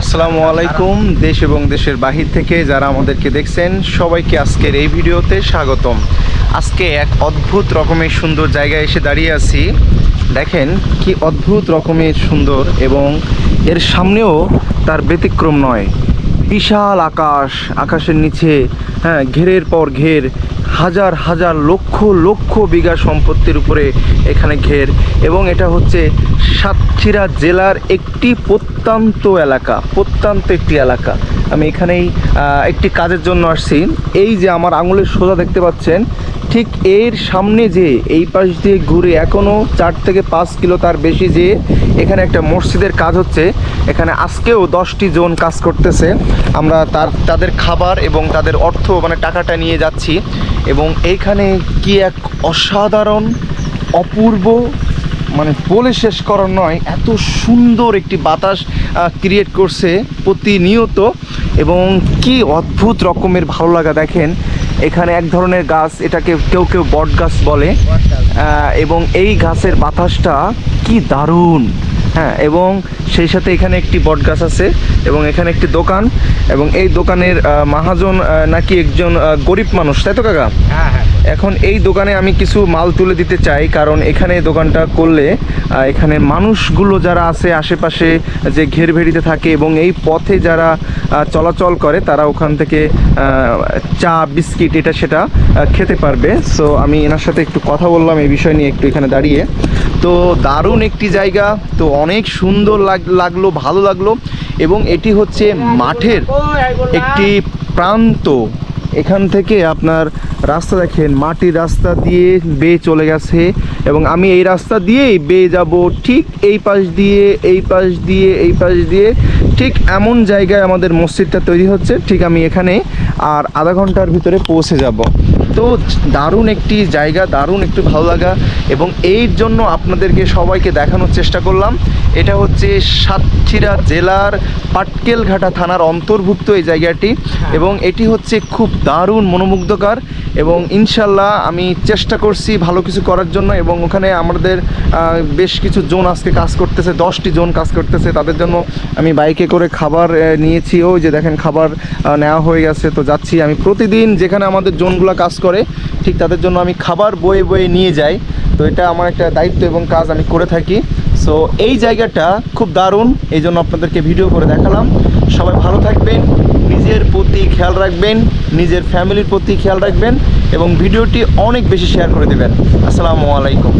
আসসালামু আলাইকুম। দেশ এবং দেশের বাহির থেকে যারা আমাদেরকে দেখছেন সবাইকে আজকের এই ভিডিওতে স্বাগতম। আজকে এক অদ্ভুত রকমের সুন্দর জায়গায় এসে দাঁড়িয়ে আছি। দেখেন কি অদ্ভুত রকমের সুন্দর, এবং এর সামনেও তার ব্যতিক্রম নয়। বিশাল আকাশ, আকাশের নিচে ঘেরের পর ঘের, হাজার হাজার লক্ষ লক্ষ বিঘা সম্পত্তির উপরে এখানে ঘের, এবং এটা হচ্ছে সাতক্ষীরা জেলার একটি প্রত্যন্ত একটি এলাকা। আমি এখানেই একটি কাজের জন্য আসছি। এই যে আমার আঙুলের সোজা দেখতে পাচ্ছেন, ঠিক এর সামনে যে এই পাশ দিয়ে ঘুরে এখনও 4 থেকে 5 কিলো তার বেশি যে এখানে একটা মসজিদের কাজ হচ্ছে। এখানে আজকেও 10টি জন কাজ করতেছে। আমরা তাদের খাবার এবং তাদের অর্থ টাকাটা নিয়ে যাচ্ছি, এবং এইখানে কি এক অসাধারণ অপূর্ব, বলে শেষ করার নয়, এত সুন্দর একটি বাতাস ক্রিয়েট করছে প্রতিনিয়ত, এবং কি অদ্ভুত রকমের ভালো লাগা। দেখেন এখানে এক ধরনের গাছ, এটাকে কেউ কেউ বট গাছ বলে, এবং এই গাছের বাতাসটা কি দারুণ। এবং সেই সাথে এখানে একটি বট গাছ আছে, এবং এখানে একটি দোকান, এবং এই দোকানের মহাজন নাকি একজন গরিব মানুষ, তাই তো কাকা? হ্যাঁ। এখন এই দোকানে আমি কিছু মাল তুলে দিতে চাই, কারণ এখানে দোকানটা করলে এখানে মানুষগুলো যারা আছে আশেপাশে যে ঘেরভেড়িতে থাকে এবং এই পথে যারা চলাচল করে, তারা ওখান থেকে চা বিস্কিট এটা সেটা খেতে পারবে। সো আমি এনার সাথে একটু কথা বললাম এই বিষয় নিয়ে, একটু এখানে দাঁড়িয়ে। তো দারুণ একটি জায়গা, তো অনেক সুন্দর লাগলো, ভালো লাগলো। এবং এটি হচ্ছে মাঠের একটি প্রান্ত। এখান থেকে আপনার রাস্তা দেখেন, মাটির রাস্তা দিয়ে বেয়ে চলে গেছে, এবং আমি এই রাস্তা দিয়েই বেয়ে যাব, ঠিক এই পাশ দিয়ে, এই পাশ দিয়ে, এই পাশ দিয়ে, ঠিক এমন জায়গায় আমাদের মসজিদটা তৈরি হচ্ছে। ঠিক আমি এখানে আর আধা ঘন্টার ভিতরে পৌঁছে যাব। তো দারুণ একটি জায়গা, দারুণ একটু ভালো লাগা, এবং এর জন্য আপনাদেরকে সবাইকে দেখানোর চেষ্টা করলাম। এটা হচ্ছে সাতক্ষীরা জেলার পাটকেলঘাটা থানার অন্তর্ভুক্ত এই জায়গাটি, এবং এটি হচ্ছে খুব দারুণ মনোমুগ্ধকর, এবং ইনশাল্লাহ আমি চেষ্টা করছি ভালো কিছু করার জন্য। এবং ওখানে আমাদের বেশ কিছু জন আজকে কাজ করতেছে, 10টি জন কাজ করতেছে। তাদের জন্য আমি বাইকে করে খাবার নিয়েছি, ওই যে দেখেন খাবার নেওয়া হয়ে গেছে। তো যাচ্ছি, আমি প্রতিদিন যেখানে আমাদের জনগুলো কাজ করে ঠিক তাদের জন্য আমি খাবার বয়ে বয়ে নিয়ে যাই। তো এটা আমার একটা দায়িত্ব এবং কাজ আমি করে থাকি। সো এই জায়গাটা খুব দারুণ, এই জন্য আপনাদেরকে ভিডিও করে দেখালাম। সবাই ভালো থাকবেন, নিজের প্রতি খেয়াল রাখবেন, নিজের ফ্যামিলির প্রতি খেয়াল রাখবেন, এবং ভিডিওটি অনেক বেশি শেয়ার করে দেবেন। আসসালামু আলাইকুম।